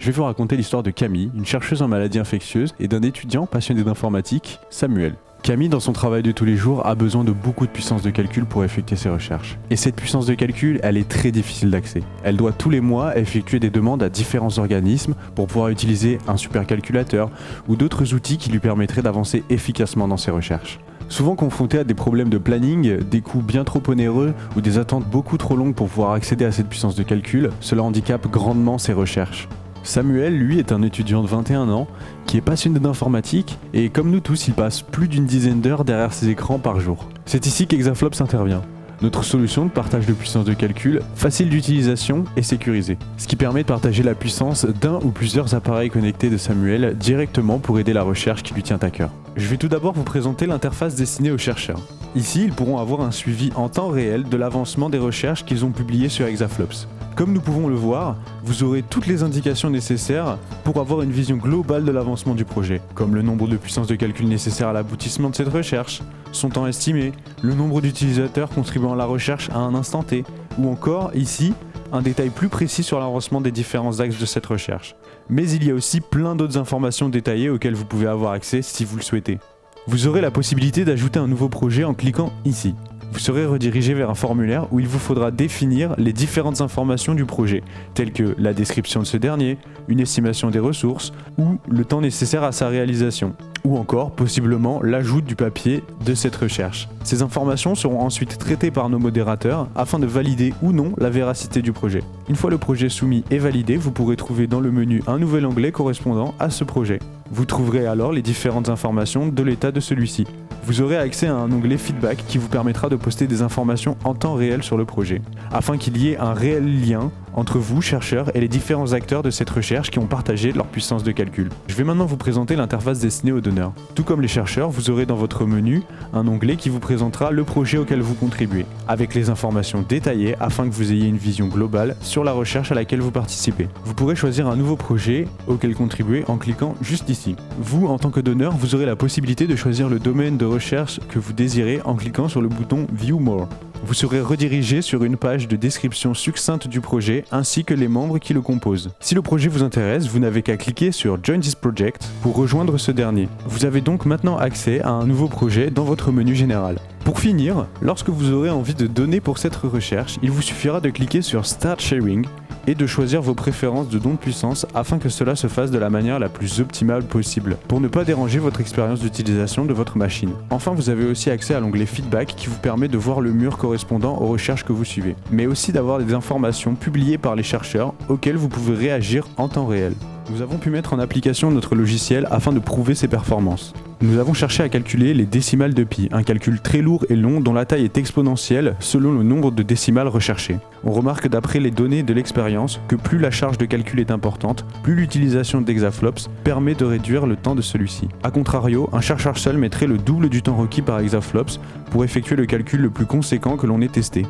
je vais vous raconter l'histoire de Camille, une chercheuse en maladies infectieuses, et d'un étudiant passionné d'informatique, Samuel. Camille, dans son travail de tous les jours, a besoin de beaucoup de puissance de calcul pour effectuer ses recherches. Et cette puissance de calcul, elle est très difficile d'accès. Elle doit tous les mois effectuer des demandes à différents organismes pour pouvoir utiliser un supercalculateur ou d'autres outils qui lui permettraient d'avancer efficacement dans ses recherches. Souvent confrontée à des problèmes de planning, des coûts bien trop onéreux ou des attentes beaucoup trop longues pour pouvoir accéder à cette puissance de calcul, cela handicape grandement ses recherches. Samuel, lui, est un étudiant de 21 ans qui est passionné d'informatique et comme nous tous, il passe plus d'une dizaine d'heures derrière ses écrans par jour. C'est ici qu'Exaflops intervient. Notre solution de partage de puissance de calcul, facile d'utilisation et sécurisée. Ce qui permet de partager la puissance d'un ou plusieurs appareils connectés de Samuel directement pour aider la recherche qui lui tient à cœur. Je vais tout d'abord vous présenter l'interface destinée aux chercheurs. Ici, ils pourront avoir un suivi en temps réel de l'avancement des recherches qu'ils ont publiées sur Exaflops. Comme nous pouvons le voir, vous aurez toutes les indications nécessaires pour avoir une vision globale de l'avancement du projet, comme le nombre de puissances de calcul nécessaires à l'aboutissement de cette recherche, son temps estimé, le nombre d'utilisateurs contribuant à la recherche à un instant T, ou encore, ici, un détail plus précis sur l'avancement des différents axes de cette recherche. Mais il y a aussi plein d'autres informations détaillées auxquelles vous pouvez avoir accès si vous le souhaitez. Vous aurez la possibilité d'ajouter un nouveau projet en cliquant ici. Vous serez redirigé vers un formulaire où il vous faudra définir les différentes informations du projet, telles que la description de ce dernier, une estimation des ressources ou le temps nécessaire à sa réalisation, ou encore possiblement l'ajout du papier de cette recherche. Ces informations seront ensuite traitées par nos modérateurs afin de valider ou non la véracité du projet. Une fois le projet soumis et validé, vous pourrez trouver dans le menu un nouvel onglet correspondant à ce projet. Vous trouverez alors les différentes informations de l'état de celui-ci. Vous aurez accès à un onglet Feedback qui vous permettra de poster des informations en temps réel sur le projet, afin qu'il y ait un réel lien entre vous, chercheurs, et les différents acteurs de cette recherche qui ont partagé leur puissance de calcul. Je vais maintenant vous présenter l'interface destinée aux donneurs. Tout comme les chercheurs, vous aurez dans votre menu un onglet qui vous présentera le projet auquel vous contribuez, avec les informations détaillées afin que vous ayez une vision globale sur la recherche à laquelle vous participez. Vous pourrez choisir un nouveau projet auquel contribuer en cliquant juste ici. Vous, en tant que donneur, vous aurez la possibilité de choisir le domaine de recherche que vous désirez en cliquant sur le bouton View More. Vous serez redirigé sur une page de description succincte du projet ainsi que les membres qui le composent. Si le projet vous intéresse, vous n'avez qu'à cliquer sur Join this project pour rejoindre ce dernier. Vous avez donc maintenant accès à un nouveau projet dans votre menu général. Pour finir, lorsque vous aurez envie de donner pour cette recherche, il vous suffira de cliquer sur Start Sharing et de choisir vos préférences de dons de puissance afin que cela se fasse de la manière la plus optimale possible, pour ne pas déranger votre expérience d'utilisation de votre machine. Enfin, vous avez aussi accès à l'onglet Feedback qui vous permet de voir le mur correspondant aux recherches que vous suivez, mais aussi d'avoir des informations publiées par les chercheurs auxquelles vous pouvez réagir en temps réel. Nous avons pu mettre en application notre logiciel afin de prouver ses performances. Nous avons cherché à calculer les décimales de pi, un calcul très lourd et long dont la taille est exponentielle selon le nombre de décimales recherchées. On remarque d'après les données de l'expérience que plus la charge de calcul est importante, plus l'utilisation d'Exaflops permet de réduire le temps de celui-ci. A contrario, un chercheur seul mettrait le double du temps requis par Exaflops pour effectuer le calcul le plus conséquent que l'on ait testé.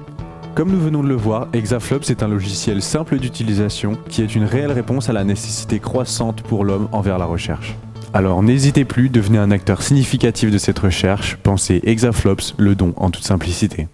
Comme nous venons de le voir, Exaflops est un logiciel simple d'utilisation qui est une réelle réponse à la nécessité croissante pour l'homme envers la recherche. Alors n'hésitez plus, devenez un acteur significatif de cette recherche, pensez Exaflops, le don en toute simplicité.